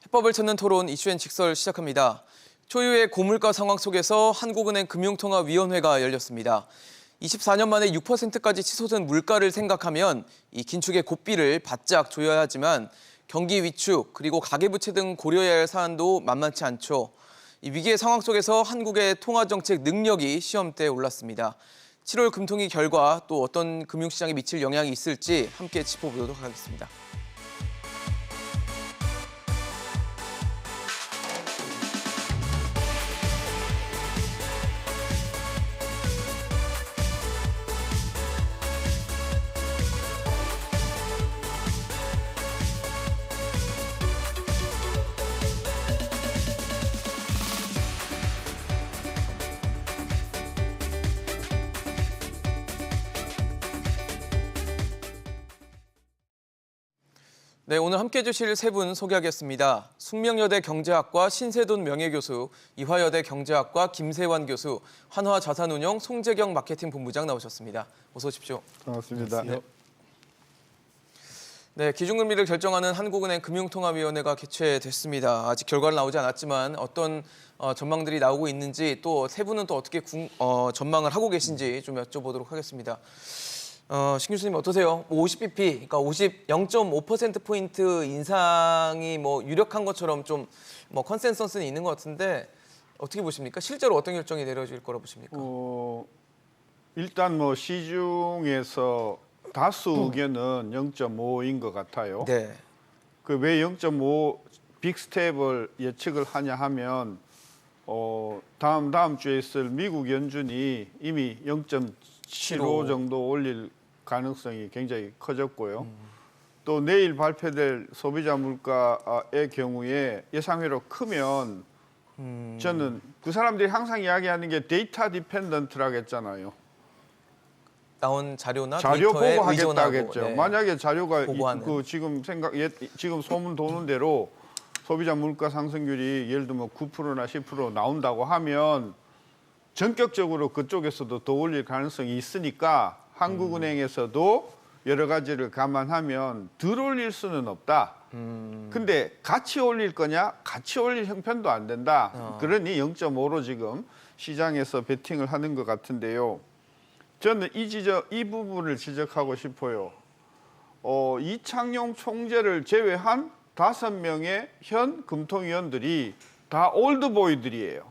해법을 찾는 토론 이슈앤 직설 시작합니다. 초유의 고물가 상황 속에서 한국은행 금융통화위원회가 열렸습니다. 24년 만에 6%까지 치솟은 물가를 생각하면 이 긴축의 고삐를 바짝 조여야 하지만 경기 위축 그리고 가계부채 등 고려해야 할 사안도 만만치 않죠. 이 위기의 상황 속에서 한국의 통화정책 능력이 시험대에 올랐습니다. 7월 금통위 결과 또 어떤 금융시장에 미칠 영향이 있을지 함께 짚어보도록 하겠습니다. 네, 오늘 함께해 주실 세 분 소개하겠습니다. 숙명여대 경제학과 신세돈 명예교수, 이화여대 경제학과 김세환 교수, 한화자산운용 송재경 마케팅본부장 나오셨습니다. 어서 오십시오. 반갑습니다. 네, 기준금리를 결정하는 한국은행 금융통화위원회가 개최됐습니다. 아직 결과는 나오지 않았지만 어떤 전망들이 나오고 있는지 또 세 분은 또 어떻게 전망을 하고 계신지 좀 여쭤보도록 하겠습니다. 신 교수님 어떠세요? 50bp, 그러니까 0.5%포인트 인상이 뭐 유력한 것처럼 좀 뭐 컨센서스는 있는 것 같은데 어떻게 보십니까? 실제로 어떤 결정이 내려질 거라 보십니까? 일단 뭐 시중에서 다수 의견은 0.5인 것 같아요. 네. 그 왜 0.5 빅스텝을 예측을 하냐 하면 다음 주에 있을 미국 연준이 이미 0.75 정도 올릴 가능성이 굉장히 커졌고요. 또 내일 발표될 소비자 물가의 경우에 예상외로 크면 저는 그 사람들이 항상 이야기하는 게 데이터 디펜던트라고 했잖아요. 나온 자료나 자료 데이터에 보고 하겠다 의존하고, 하겠죠. 네. 만약에 자료가 보고하는. 지금 소문 도는 대로 소비자 물가 상승률이 예를 들면 9%나 10% 나온다고 하면 전격적으로 그쪽에서도 더 올릴 가능성이 있으니까 한국은행에서도 여러 가지를 감안하면 덜 올릴 수는 없다. 근데 같이 올릴 거냐? 같이 올릴 형편도 안 된다. 그러니 0.5로 지금 시장에서 베팅을 하는 것 같은데요. 저는 이 부분을 지적하고 싶어요. 이창용 총재를 제외한 5명의 현 금통위원들이 다 올드보이들이에요.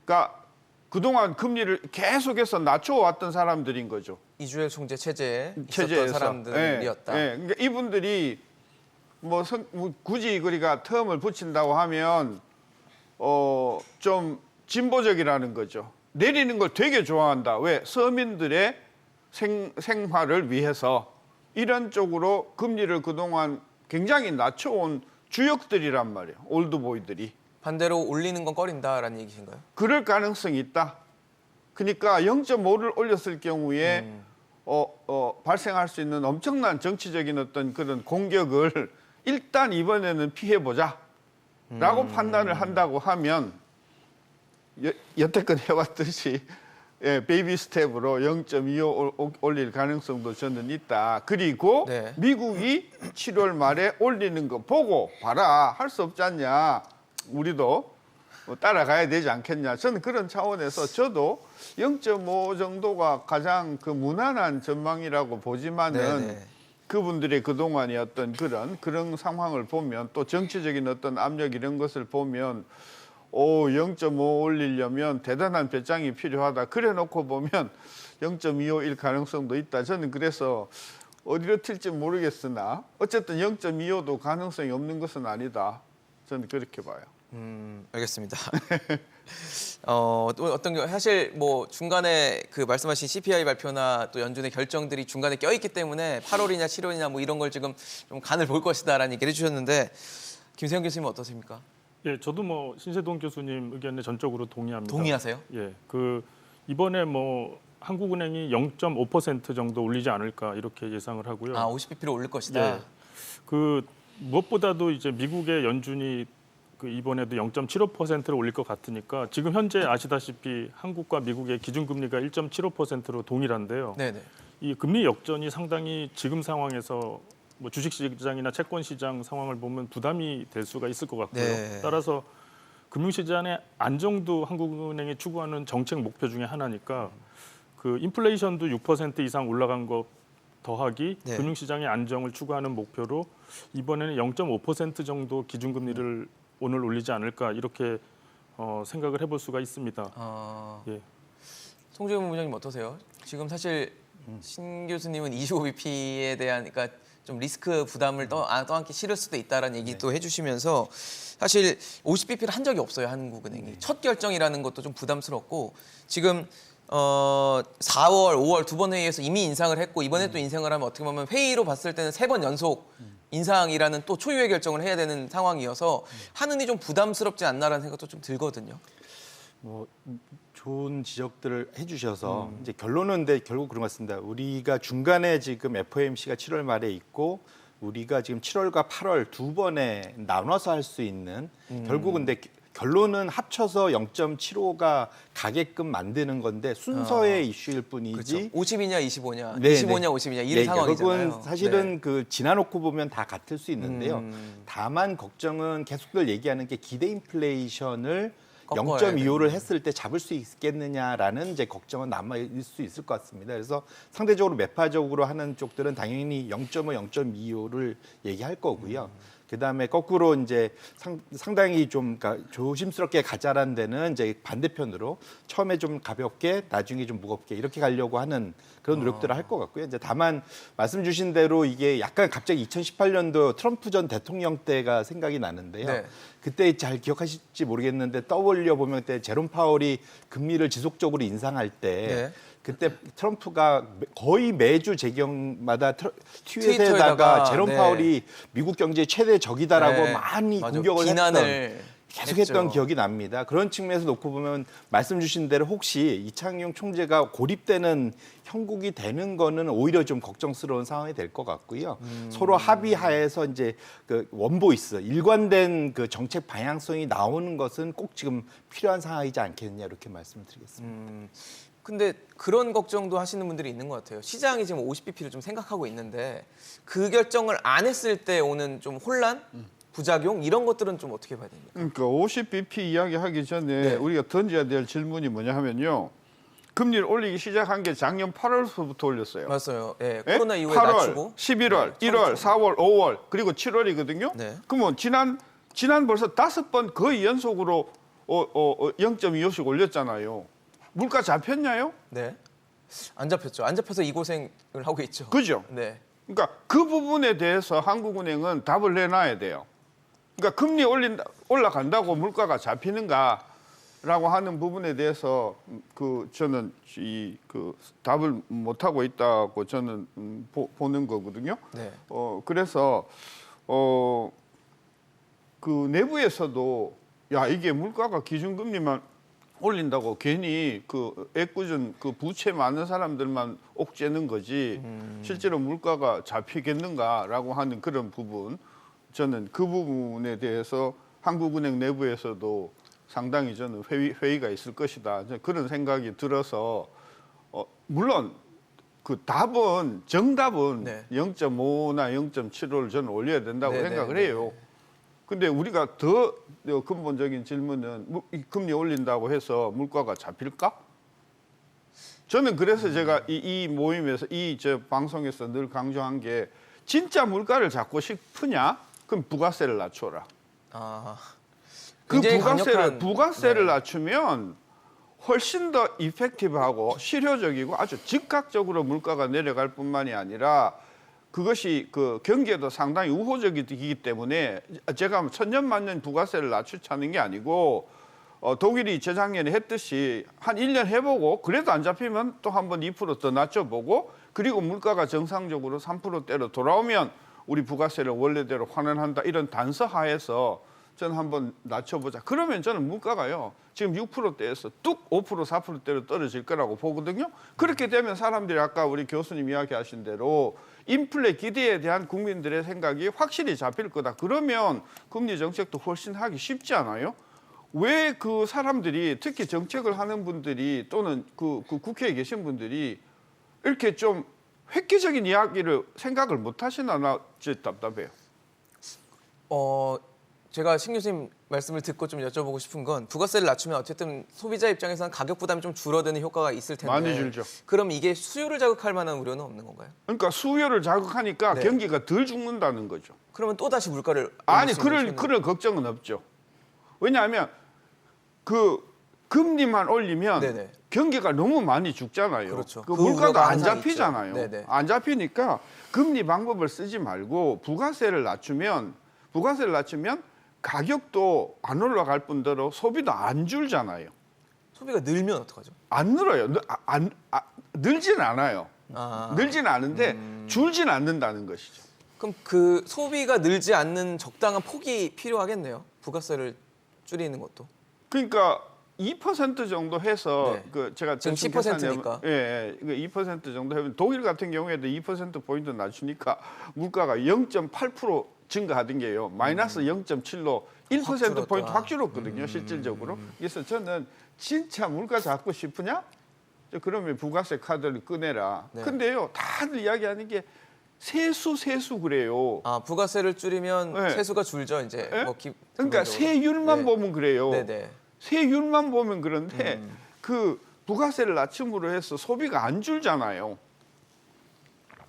그러니까 그동안 금리를 계속해서 낮춰왔던 사람들인 거죠. 이주열 총재 체제에 있었던 체제에서. 사람들이었다. 그러니까 이분들이 뭐 굳이 우리가 텀을 붙인다고 하면 좀 진보적이라는 거죠. 내리는 걸 되게 좋아한다. 왜? 서민들의 생활을 위해서 이런 쪽으로 금리를 그동안 굉장히 낮춰온 주역들이란 말이에요. 올드보이들이. 반대로 올리는 건 꺼린다라는 얘기신가요? 그럴 가능성이 있다. 그러니까 0.5를 올렸을 경우에 발생할 수 있는 엄청난 정치적인 어떤 그런 공격을 일단 이번에는 피해보자 라고 판단을 한다고 하면 여태껏 해왔듯이 베이비 스텝으로 0.25 올릴 가능성도 저는 있다. 그리고 네. 미국이 7월 말에 올리는 거 보고 봐라. 할 수 없지 않냐. 우리도 따라가야 되지 않겠냐. 저는 그런 차원에서 저도 0.5 정도가 가장 그 무난한 전망이라고 보지만은 네네. 그분들의 그동안의 어떤 그런 상황을 보면 또 정치적인 어떤 압력 이런 것을 보면 0.5 올리려면 대단한 배짱이 필요하다. 그래 놓고 보면 0.25일 가능성도 있다. 저는 그래서 어디로 튈지 모르겠으나 어쨌든 0.25도 가능성이 없는 것은 아니다. 저는 그렇게 봐요. 알겠습니다. 또 어떤 게 사실 뭐 중간에 그 말씀하신 CPI 발표나 또 연준의 결정들이 중간에 껴있기 때문에 8월이냐 7월이냐 뭐 이런 걸 지금 좀 간을 볼 것이다라는 얘기를 해주셨는데 김세현 교수님은 어떠십니까? 예, 저도 뭐 신세동 교수님 의견에 전적으로 동의합니다. 동의하세요? 예, 이번에 뭐 한국은행이 0.5% 정도 올리지 않을까 이렇게 예상을 하고요. 50bp를 올릴 것이다. 예, 무엇보다도 이제 미국의 연준이 이번에도 0.75%를 올릴 것 같으니까 지금 현재 아시다시피 한국과 미국의 기준금리가 1.75%로 동일한데요. 네네. 이 금리 역전이 상당히 지금 상황에서 뭐 주식시장이나 채권시장 상황을 보면 부담이 될 수가 있을 것 같고요. 네. 따라서 금융시장의 안정도 한국은행이 추구하는 정책 목표 중에 하나니까 그 인플레이션도 6% 이상 올라간 것 더하기 네. 금융시장의 안정을 추구하는 목표로 이번에는 0.5% 정도 기준금리를 오늘 올리지 않을까 이렇게 생각을 해볼 수가 있습니다. 예. 송재훈 부장님 어떠세요? 지금 사실 신 교수님은 25bp에 대한 그러니까 좀 리스크 부담을 떠안기 싫을 수도 있다라는 얘기도 해주시면서 사실 50bp를 한 적이 없어요 한국은행이. 첫 결정이라는 것도 좀 부담스럽고 지금 4월, 5월 두 번 회의에서 이미 인상을 했고 이번에 또 인상을 하면 어떻게 보면 회의로 봤을 때는 3번 연속 인상이라는 또 초유의 결정을 해야 되는 상황이어서 하느니 좀 부담스럽지 않나라는 생각도 좀 들거든요. 뭐 좋은 지적들을 해주셔서 이제 결론은 근데 결국 그런 것 같습니다. 우리가 중간에 지금 FOMC가 7월 말에 있고 우리가 지금 7월과 8월 두 번에 나눠서 할 수 있는 결국 근데 결론은 합쳐서 0.75가 가게끔 만드는 건데 순서의 이슈일 뿐이지. 그렇죠. 50이냐 25냐, 네, 25냐 네. 50이냐 이런 네, 상황이잖아요. 결국은 사실은 네. 그 지나놓고 보면 다 같을 수 있는데요. 다만 걱정은 계속들 얘기하는 게 기대 인플레이션을 꺾어야 0.25를 했을 때 잡을 수 있겠느냐라는 이제 걱정은 남아 있을 수 있을 것 같습니다. 그래서 상대적으로 매파적으로 하는 쪽들은 당연히 0.5, 0.25를 얘기할 거고요. 그다음에 거꾸로 이제 상당히 좀 그러니까 조심스럽게 가자라는 데는 이제 반대편으로 처음에 좀 가볍게 나중에 좀 무겁게 이렇게 가려고 하는 그런 노력들을 할 것 같고요. 이제 다만 말씀 주신 대로 이게 약간 갑자기 2018년도 트럼프 전 대통령 때가 생각이 나는데요. 네. 그때 잘 기억하실지 모르겠는데 떠올려 보면 그때 제롬 파월이 금리를 지속적으로 인상할 때 네. 그때 트럼프가 거의 매주 재경마다 트위터에다가, 트윗에다가 제롬 네. 파월이 미국 경제의 최대 적이다라고 네. 많이 맞아. 공격을 비난을 계속했던 했죠. 기억이 납니다. 그런 측면에서 놓고 보면 말씀 주신 대로 혹시 이창용 총재가 고립되는 형국이 되는 거는 오히려 좀 걱정스러운 상황이 될 것 같고요. 서로 합의하에서 이제 그 원보이스 일관된 그 정책 방향성이 나오는 것은 꼭 지금 필요한 상황이지 않겠느냐 이렇게 말씀을 드리겠습니다. 근데 그런 걱정도 하시는 분들이 있는 것 같아요. 시장이 지금 50bp를 좀 생각하고 있는데 그 결정을 안 했을 때 오는 좀 혼란, 부작용 이런 것들은 좀 어떻게 봐야 됩니까? 그러니까 50bp 이야기하기 전에 네. 우리가 던져야 될 질문이 뭐냐 하면요. 금리를 올리기 시작한 게 작년 8월부터 올렸어요. 맞아요. 예, 예? 코로나 이후에 8월, 낮추고 11월, 네, 1월, 그렇죠. 4월, 5월 그리고 7월이거든요. 네. 그러면 지난 벌써 5번 거의 연속으로 0.25씩 올렸잖아요. 물가 잡혔냐요? 네. 안 잡혔죠. 안 잡혀서 이 고생을 하고 있죠. 그죠? 네. 그러니까 그 부분에 대해서 한국은행은 답을 내놔야 돼요. 그러니까 금리 올라간다고 물가가 잡히는가라고 하는 부분에 대해서 저는 그 답을 못 하고 있다고 저는 보는 거거든요. 네. 그래서 그 내부에서도 야 이게 물가가 기준금리만 올린다고 괜히 그 애꿎은 그 부채 많은 사람들만 옥죄는 거지 실제로 물가가 잡히겠는가라고 하는 그런 부분 저는 그 부분에 대해서 한국은행 내부에서도 상당히 저는 회의가 있을 것이다 그런 생각이 들어서 물론 그 정답은 네. 0.5나 0.75를 저는 올려야 된다고 네, 생각을 네, 해요. 근데 우리가 더 근본적인 질문은 이 금리 올린다고 해서 물가가 잡힐까? 저는 그래서 제가 이 모임에서 저 방송에서 늘 강조한 게 진짜 물가를 잡고 싶으냐? 그럼 부가세를 낮춰라. 아. 그 굉장히 강력한- 부가세를 네. 낮추면 훨씬 더 이펙티브하고 실효적이고 아주 즉각적으로 물가가 내려갈 뿐만이 아니라 그것이 그 경기에도 상당히 우호적이기 때문에 제가 천년만년 부가세를 낮추자는 게 아니고 독일이 재작년에 했듯이 한 1년 해보고 그래도 안 잡히면 또 한 번 2% 더 낮춰보고 그리고 물가가 정상적으로 3%대로 돌아오면 우리 부가세를 원래대로 환원한다 이런 단서 하에서 저는 한번 낮춰보자. 그러면 저는 물가가요. 지금 6%대에서 뚝 5%, 4%대로 떨어질 거라고 보거든요. 그렇게 되면 사람들이 아까 우리 교수님 이야기하신 대로 인플레 기대에 대한 국민들의 생각이 확실히 잡힐 거다. 그러면 금리 정책도 훨씬 하기 쉽지 않아요? 왜 그 사람들이 특히 정책을 하는 분들이 또는 그 국회에 계신 분들이 이렇게 좀 획기적인 이야기를 생각을 못 하시나 나 진짜 답답해요. 제가 신 교수님 말씀을 듣고 좀 여쭤보고 싶은 건 부가세를 낮추면 어쨌든 소비자 입장에서는 가격 부담이 좀 줄어드는 효과가 있을 텐데 많이 줄죠. 그럼 이게 수요를 자극할 만한 우려는 없는 건가요? 그러니까 수요를 자극하니까 네. 경기가 덜 죽는다는 거죠. 그러면 또 다시 물가를 아니 올릴 수 있는 그럴 걱정은 없죠. 왜냐하면 그 금리만 올리면 네네. 경기가 너무 많이 죽잖아요. 그렇죠. 그 그 물가도 우려가 안 항상 잡히잖아요. 있죠. 네네. 안 잡히니까 금리 방법을 쓰지 말고 부가세를 낮추면 가격도 안 올라갈 뿐더러 소비도 안 줄잖아요. 소비가 늘면 어떡하죠? 안 늘어요. 늘지는 않아요. 늘지는 않은데 줄지는 않는다는 것이죠. 그럼 그 소비가 늘지 않는 적당한 폭이 필요하겠네요. 부가세를 줄이는 것도. 그러니까 2% 정도 해서 네. 그 제가 지금 대충 10%니까. 계산하면- 예, 그 2% 정도 하면 독일 같은 경우에도 2% 포인트 낮추니까 물가가 0.8% 증가하던 게요. 마이너스 0.7로 1% 포인트 줄었다. 확 줄었거든요. 실질적으로. 그래서 저는 진짜 물가 잡고 싶으냐? 그러면 부가세 카드를 꺼내라. 네. 근데요, 다들 이야기하는 게 세수 그래요. 부가세를 줄이면 네. 세수가 줄죠. 이제 예? 뭐 그러니까 기본적으로. 세율만 네. 보면 그래요. 네네. 세율만 보면 그런데 그 부가세를 낮춤으로 해서 소비가 안 줄잖아요.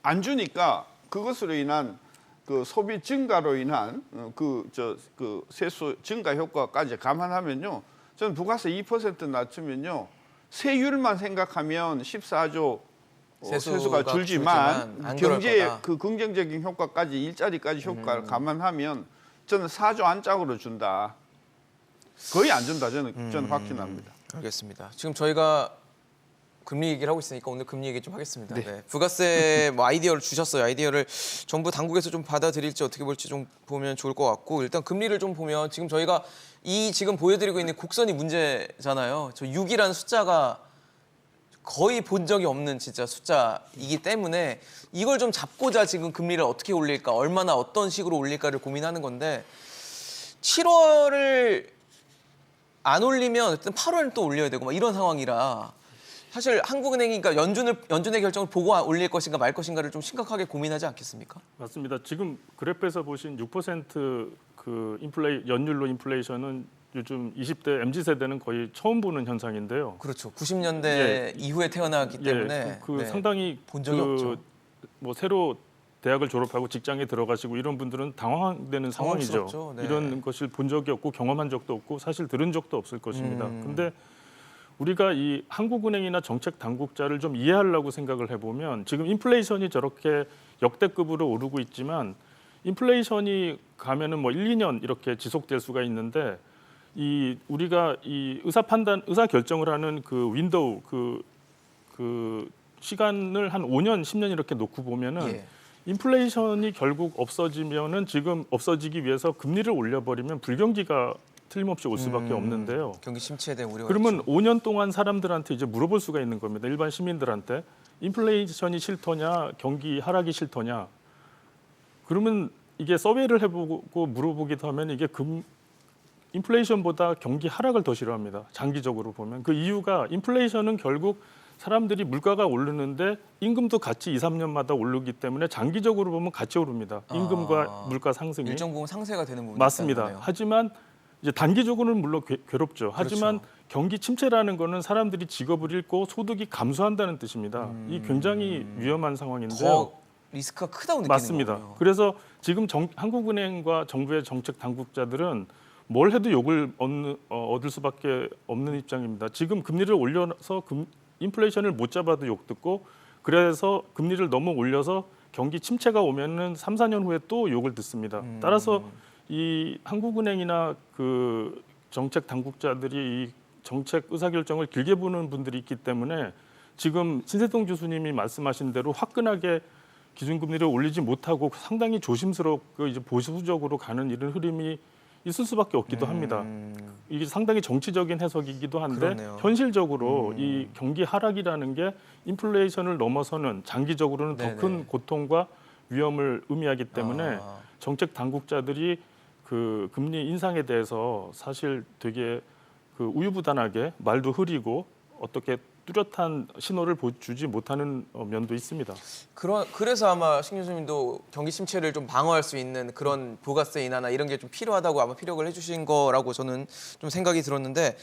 안 주니까 그것으로 인한 그 소비 증가로 인한 그 세수 증가 효과까지 감안하면요. 저는 부가세 2% 낮추면요. 세율만 생각하면 14조 세수가 줄지만 안 그럴 경제의 거다. 그 긍정적인 효과까지 일자리까지 효과를 감안하면 저는 4조 안짝으로 준다. 거의 안 준다. 저는 확신합니다. 알겠습니다. 지금 저희가 금리 얘기를 하고 있으니까 오늘 금리 얘기 좀 하겠습니다. 네. 부가세 뭐 아이디어를 주셨어요. 아이디어를 정부 당국에서 좀 받아들일지 어떻게 볼지 좀 보면 좋을 것 같고 일단 금리를 좀 보면 지금 저희가 이 지금 보여드리고 있는 곡선이 문제잖아요. 저 6이라는 숫자가 거의 본 적이 없는 진짜 숫자이기 때문에 이걸 좀 잡고자 지금 금리를 어떻게 올릴까, 얼마나 어떤 식으로 올릴까를 고민하는 건데 7월을 안 올리면 어쨌든 8월은 또 올려야 되고 막 이런 상황이라 사실 한국은행이 그러니까 연준의 결정을 보고 올릴 것인가 말 것인가를 좀 심각하게 고민하지 않겠습니까? 맞습니다. 지금 그래프에서 보신 6%그 연율로 인플레이션은 요즘 20대 MZ 세대는 거의 처음 보는 현상인데요. 그렇죠. 90년대 예. 이후에 태어나기 때문에 네. 상당히 본 적이 없죠. 뭐 새로 대학을 졸업하고 직장에 들어가시고 이런 분들은 당황되는 상황이죠. 당황스럽죠. 네. 이런 것을 본 적이 없고 경험한 적도 없고 사실 들은 적도 없을 것입니다. 근데 우리가 이 한국은행이나 정책 당국자를 좀 이해하려고 생각을 해보면 지금 인플레이션이 저렇게 역대급으로 오르고 있지만 인플레이션이 가면은 뭐 1, 2년 이렇게 지속될 수가 있는데 이 우리가 이 의사 결정을 하는 그 윈도우 그 시간을 한 5년, 10년 이렇게 놓고 보면은 예. 인플레이션이 결국 없어지면은 지금 없어지기 위해서 금리를 올려버리면 불경기가 틀림없이 올 수밖에 없는데요. 경기 침체에 대한 우려가 그러면 있죠. 5년 동안 사람들한테 이제 물어볼 수가 있는 겁니다. 일반 시민들한테 인플레이션이 싫더냐, 경기 하락이 싫더냐. 그러면 이게 서베이를 해보고 물어보기도 하면 이게 인플레이션보다 경기 하락을 더 싫어합니다. 장기적으로 보면 그 이유가 인플레이션은 결국 사람들이 물가가 오르는데 임금도 같이 2, 3년마다 오르기 때문에 장기적으로 보면 같이 오릅니다. 임금과 물가 상승이 일정 부분 상쇄가 되는 부분이 맞습니다. 있다는 거네요. 하지만 이제 단기적으로는 물론 괴롭죠. 하지만 그렇죠. 경기 침체라는 거는 사람들이 직업을 잃고 소득이 감소한다는 뜻입니다. 이 굉장히 위험한 상황인데요. 더 리스크가 크다고 느끼는 맞습니다. 거군요. 그래서 지금 한국은행과 정부의 정책 당국자들은 뭘 해도 욕을 얻을 수밖에 없는 입장입니다. 지금 금리를 올려서 인플레이션을 못 잡아도 욕 듣고 그래서 금리를 너무 올려서 경기 침체가 오면은 3, 4년 후에 또 욕을 듣습니다. 따라서 이 한국은행이나 그 정책 당국자들이 이 정책 의사결정을 길게 보는 분들이 있기 때문에 지금 신세동 교수님이 말씀하신 대로 화끈하게 기준금리를 올리지 못하고 상당히 조심스럽고 이제 보수적으로 가는 이런 흐름이 있을 수밖에 없기도 합니다. 이게 상당히 정치적인 해석이기도 한데 그러네요. 현실적으로 이 경기 하락이라는 게 인플레이션을 넘어서는 장기적으로는 더 네네. 큰 고통과 위험을 의미하기 때문에 정책 당국자들이 그 금리 인상에 대해서 사실 되게 그 우유부단하게 말도 흐리고 어떻게 뚜렷한 신호를 주지 못하는 면도 있습니다. 그래서 아마 신 교수님도 경기 침체를 좀 방어할 수 있는 그런 부가세 인하나 이런 게 좀 필요하다고 아마 피력을 해주신 거라고 저는 좀 생각이 들었는데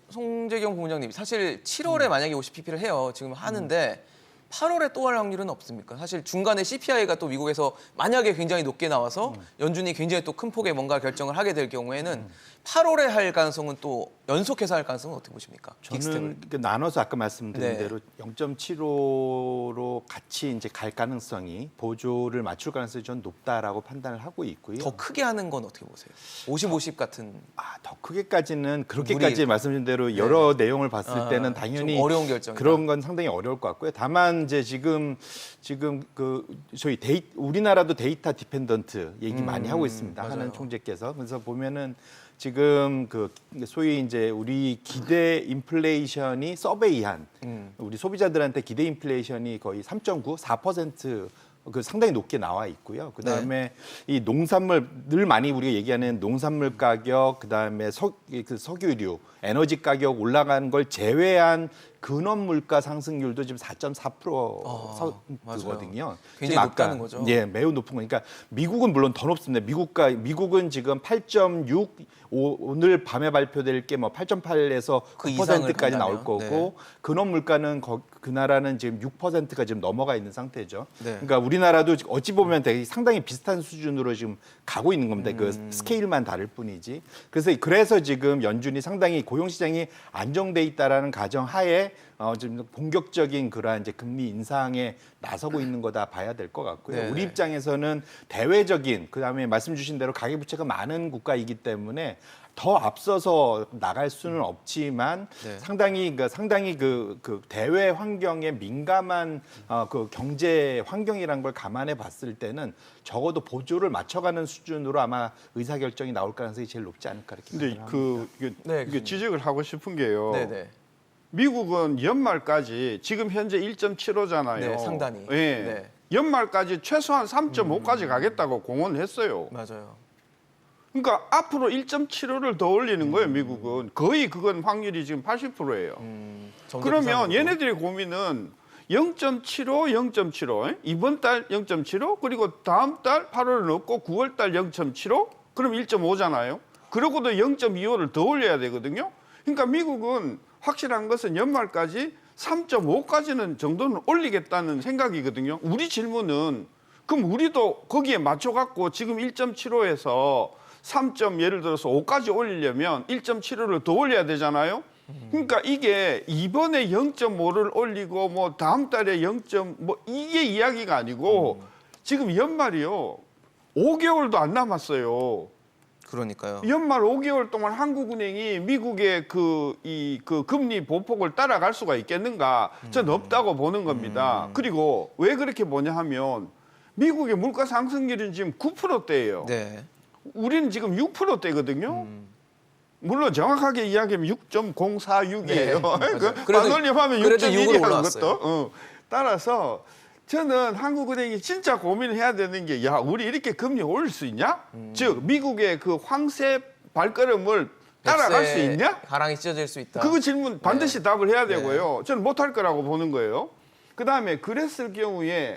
송재경 부원장님 사실 7월에 만약에 50pp를 해요. 지금 하는데 8월에 또 할 확률은 없습니까? 사실 중간에 CPI가 또 미국에서 만약에 굉장히 높게 나와서 연준이 굉장히 또 큰 폭의 뭔가 결정을 하게 될 경우에는 8월에 할 가능성은 또 연속해서 할 가능성은 어떻게 보십니까? 저는 나눠서 아까 말씀드린 네. 대로 0.75로 같이 이제 갈 가능성이 보조를 맞출 가능성이 좀 높다라고 판단을 하고 있고요. 더 크게 하는 건 어떻게 보세요? 50-50 같은 더 크게까지는 그렇게까지 말씀드린 대로 네. 여러 내용을 봤을 때는 당연히 좀 어려운 결정이다. 그런 건 상당히 어려울 것 같고요. 다만 이제 지금 그 저희 우리나라도 데이터 디펜던트 얘기 많이 하고 있습니다. 맞아요. 하는 총재께서. 그래서 보면은 지금 그 소위 이제 우리 기대 인플레이션이 서베이한 우리 소비자들한테 기대 인플레이션이 거의 3.9, 4% 그 상당히 높게 나와 있고요. 그다음에 이 농산물 늘 많이 우리가 얘기하는 농산물 가격, 그다음에 석유류, 에너지 가격 올라가는 걸 제외한 근원 물가 상승률도 지금 4.4%거든요. 굉장히 높다는 거죠. 예, 매우 높은 거니까 미국은 물론 더 높습니다. 미국은 지금 8.6 오늘 밤에 발표될 게 뭐 8.8에서 그 이상을 9%까지 나올 간다면? 거고 근원 물가는 그 나라는 지금 6%가 지금 넘어가 있는 상태죠. 네. 그러니까 우리나라도 어찌 보면 되게 상당히 비슷한 수준으로 지금 가고 있는 겁니다. 그 스케일만 다를 뿐이지. 그래서 지금 연준이 상당히 고용 시장이 안정돼 있다라는 가정 하에 지금 본격적인 그러한 이제 금리 인상에 나서고 있는 거다 봐야 될 것 같고요. 네네. 우리 입장에서는 대외적인 그다음에 말씀 주신 대로 가계 부채가 많은 국가이기 때문에 더 앞서서 나갈 수는 없지만 네. 상당히 그 대외 환경에 민감한 그 경제 환경이란 걸 감안해 봤을 때는 적어도 보조를 맞춰가는 수준으로 아마 의사 결정이 나올 가능성이 제일 높지 않을까 이렇게 근데 생각합니다. 이게 지적을 하고 싶은 게요. 네네. 미국은 연말까지 지금 현재 1.75잖아요. 네, 상단이. 예. 네. 연말까지 최소한 3.5까지 가겠다고 공언했어요. 맞아요. 그러니까 앞으로 1.75를 더 올리는 거예요, 미국은. 거의 그건 확률이 지금 80%예요. 그러면 얘네들의 고민은 0.75, 0.75, 이번 달 0.75, 그리고 다음 달 8월에 넣고 9월 달 0.75, 그럼 1.5잖아요. 그러고도 0.25를 더 올려야 되거든요. 그러니까 미국은 확실한 것은 연말까지 3.5까지는 정도는 올리겠다는 생각이거든요. 우리 질문은 그럼 우리도 거기에 맞춰갖고 지금 1.75에서 3. 예를 들어서 5까지 올리려면 1.75를 더 올려야 되잖아요. 그러니까 이게 이번에 0.5를 올리고 뭐 다음 달에 0. 이게 이야기가 아니고 지금 연말이요. 5개월도 안 남았어요. 그러니까요. 연말 5개월 동안 한국은행이 미국의 그 금리 보폭을 따라갈 수가 있겠는가? 저는 없다고 보는 겁니다. 그리고 왜 그렇게 보냐 하면 미국의 물가 상승률은 지금 9%대예요. 네. 우리는 지금 6%대거든요. 물론 정확하게 이야기하면 6.046이에요. 네, 맞아요. 그 반올림하면 그래도 6.1이야 6으로 올라왔어요. 그것도. 따라서 저는 한국은행이 진짜 고민해야 되는 게 야 우리 이렇게 금리 올릴 수 있냐? 즉 미국의 그 황새 발걸음을 따라갈 수 있냐? 가랑이 찢어질 수 있다. 그거 질문 반드시 답을 해야 되고요. 네. 저는 못할 거라고 보는 거예요. 그다음에 그랬을 경우에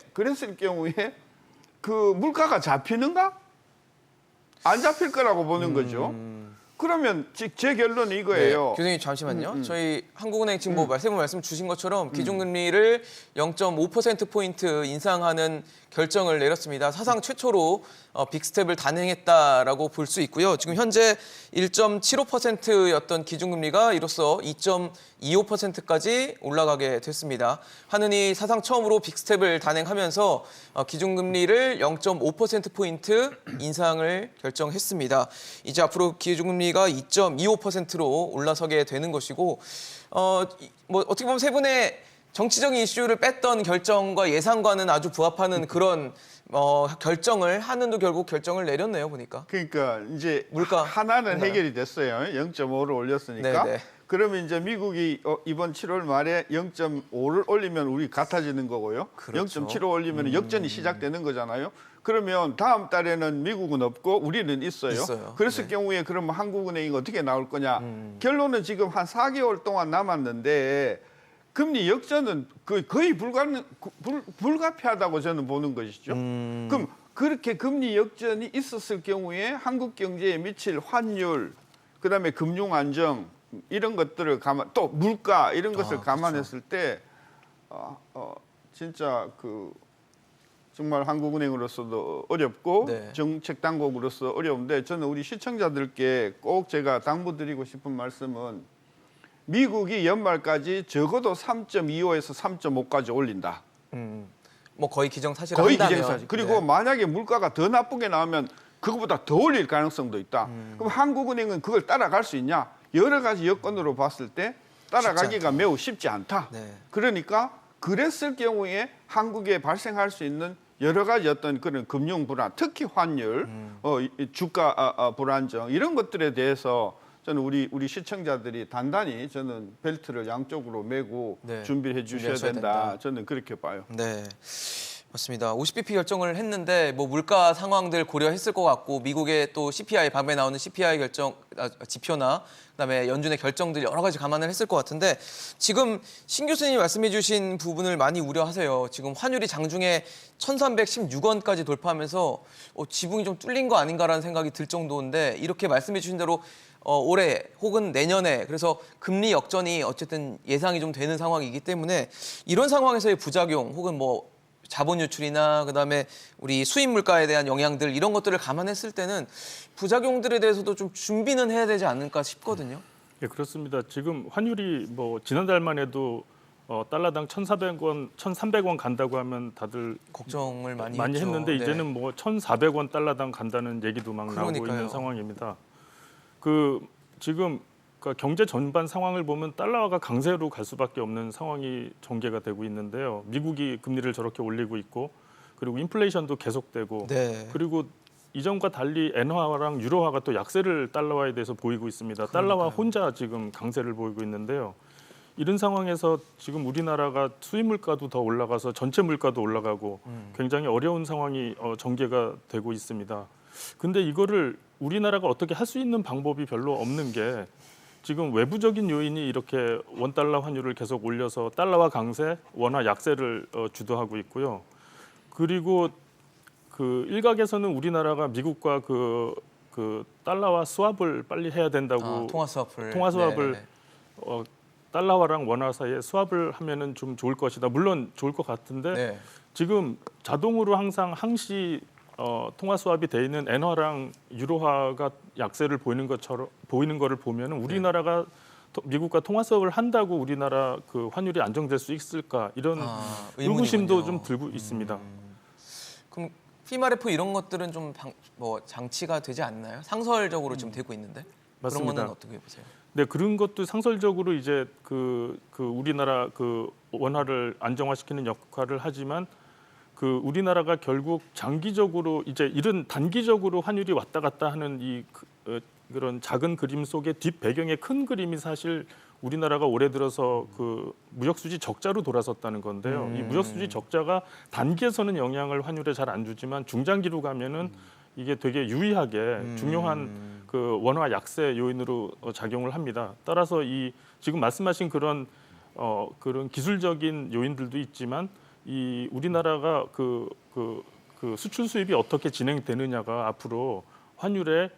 그 물가가 잡히는가? 안 잡힐 거라고 보는 거죠. 그러면 제 결론은 이거예요. 네, 교수님 잠시만요. 저희 한국은행 지금 뭐 세분 말씀 주신 것처럼 기준금리를 0.5%포인트 인상하는 결정을 내렸습니다. 사상 최초로 빅스텝을 단행했다라고 볼 수 있고요. 지금 현재 1.75%였던 기준금리가 이로써 2.25%까지 올라가게 됐습니다. 하느니 사상 처음으로 빅스텝을 단행하면서 기준금리를 0.5%포인트 인상을 결정했습니다. 이제 앞으로 기준금리가 2.25%로 올라서게 되는 것이고 뭐 어떻게 보면 세 분의 정치적인 이슈를 뺐던 결정과 예상과는 아주 부합하는 그런 결정을 한은도 결국 결정을 내렸네요 보니까. 그러니까 이제 물가 하나는 있나요? 해결이 됐어요. 0.5를 올렸으니까. 네네. 그러면 이제 미국이 이번 7월 말에 0.5를 올리면 우리 같아지는 거고요. 그렇죠. 0.75 올리면 역전이 시작되는 거잖아요. 그러면 다음 달에는 미국은 없고 우리는 있어요. 그랬을 네. 경우에 그러면 한국은행이 어떻게 나올 거냐. 결론은 지금 한 4개월 동안 남았는데 금리 역전은 거의 불가피하다고 저는 보는 것이죠. 그럼 그렇게 금리 역전이 있었을 경우에 한국 경제에 미칠 환율, 그다음에 금융 안정 이런 것들을 또 물가 이런 것을 감안했을 때 진짜 정말 한국은행으로서도 어렵고 네. 정책 당국으로서 어려운데 저는 우리 시청자들께 꼭 제가 당부드리고 싶은 말씀은 미국이 연말까지 적어도 3.25에서 3.5까지 올린다. 뭐 거의 기정사실을 거의 한다면. 기정사실. 그리고 네. 만약에 물가가 더 나쁘게 나오면 그거보다 더 올릴 가능성도 있다. 그럼 한국은행은 그걸 따라갈 수 있냐? 여러 가지 여건으로 봤을 때 따라가기가 매우 쉽지 않다. 네. 그러니까 그랬을 경우에 한국에 발생할 수 있는 여러 가지 어떤 그런 금융 불안, 특히 환율, 이 주가 불안정 이런 것들에 대해서 저는 우리 시청자들이 단단히 저는 벨트를 양쪽으로 매고 네. 준비해 주셔야 준비하셔야 된다. 된다. 저는 그렇게 봐요. 네. 맞습니다. 50bp 결정을 했는데 뭐 물가 상황들 고려했을 것 같고 미국의 또 CPI 밤에 나오는 CPI 결정 지표나 그다음에 연준의 결정들 여러 가지 감안을 했을 것 같은데 지금 신 교수님이 말씀해주신 부분을 많이 우려하세요. 지금 환율이 장중에 1,316원까지 돌파하면서 지붕이 좀 뚫린 거 아닌가라는 생각이 들 정도인데 이렇게 말씀해주신 대로 올해 혹은 내년에 그래서 금리 역전이 어쨌든 예상이 좀 되는 상황이기 때문에 이런 상황에서의 부작용 혹은 뭐 자본 유출이나 그다음에 우리 수입 물가에 대한 영향들 이런 것들을 감안했을 때는 부작용들에 대해서도 좀 준비는 해야 되지 않을까 싶거든요. 예, 그렇습니다. 지금 환율이 뭐 지난달만 해도 달러당 1,400원, 1,300원 간다고 하면 다들 걱정을 많이 했죠. 했는데 네. 이제는 뭐 1,400원 달러당 간다는 얘기도 막 나오고 그러니까요. 있는 상황입니다. 지금 그러니까 경제 전반 상황을 보면 달러화가 강세로 갈 수밖에 없는 상황이 전개가 되고 있는데요. 미국이 금리를 저렇게 올리고 있고 그리고 인플레이션도 계속되고 네. 그리고 이전과 달리 엔화랑 유로화가 또 약세를 달러화에 대해서 보이고 있습니다. 달러화 혼자 지금 강세를 보이고 있는데요. 이런 상황에서 지금 우리나라가 수입 물가도 더 올라가서 전체 물가도 올라가고 굉장히 어려운 상황이 전개가 되고 있습니다. 근데 이거를 우리나라가 어떻게 할 수 있는 방법이 별로 없는 게 지금 외부적인 요인이 이렇게 원달러 환율을 계속 올려서 달러화 강세, 원화 약세를 주도하고 있고요. 그리고 일각에서는 우리나라가 미국과 그 달러화 스왑을 빨리 해야 된다고 통화 수합을 통화 수합을 달러화랑 원화 사이에 스왑을 하면은 좀 좋을 것이다. 물론 좋을 것 같은데 네. 지금 자동으로 항상 항시 통화 수합이 돼 있는 엔화랑 유로화가 약세를 보이는 거를 보면은 우리나라가 미국과 통화 수합을 한다고 우리나라 그 환율이 안정될 수 있을까 이런 의구심도 의문이군요. 좀 들고 있습니다. 그럼 PMRF 이런 것들은 좀 뭐 장치가 되지 않나요? 상설적으로 지금 되고 있는데 그런 맞습니다. 거는 어떻게 보세요? 네, 그런 것도 상설적으로 이제 우리나라 원화를 안정화시키는 역할을 하지만 우리나라가 결국 장기적으로 이제 이런 단기적으로 환율이 왔다 갔다 하는 그런 작은 그림 속에 뒷 배경의 큰 그림이 사실 우리나라가 올해 들어서 무역 수지 적자로 돌아섰다는 건데요. 이 무역 수지 적자가 단기에서는 영향을 환율에 잘 안 주지만 중장기로 가면은 이게 되게 유의하게 중요한 원화 약세 요인으로 작용을 합니다. 따라서 지금 말씀하신 그런 기술적인 요인들도 있지만 이 우리나라가 수출 수입이 어떻게 진행되느냐가 앞으로 환율이